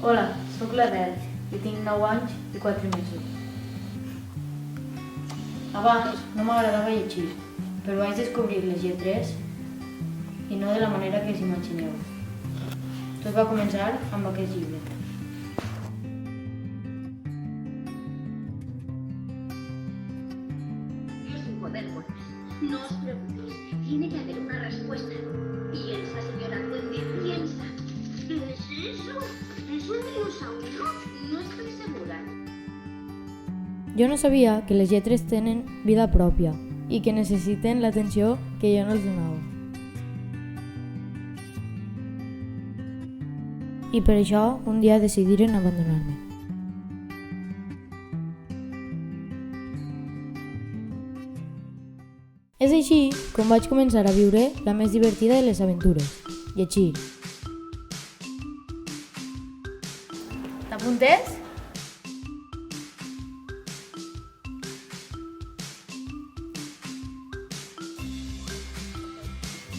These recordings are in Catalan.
Hola, sóc l'Adel i tinc 9 anys i 4 mesos. Abans no m'agradava llegir, però vaig descobrir les lletres i no de la manera que s'imagineu. Tot va començar amb aquest llibre. Es un moderno. No os preocupéis, tiene que haber una respuesta. Piensa, señora Duende, piensa. ¿Qué es eso? ¿Es un dinosaurio? No estoy segura. Jo no sabia que les lletres tenen vida pròpia i que necessiten l'atenció que jo no els donava. I per això un dia decidiren abandonar-me. És així com vaig començar a viure la més divertida de les aventures, llegir. T'apuntes?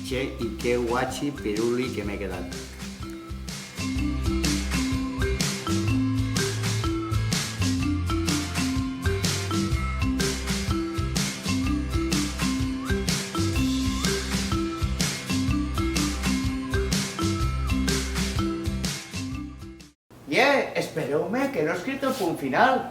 Che i que guachi piruli que m'he quedat. Espereu-me, que no he escrit el punt final.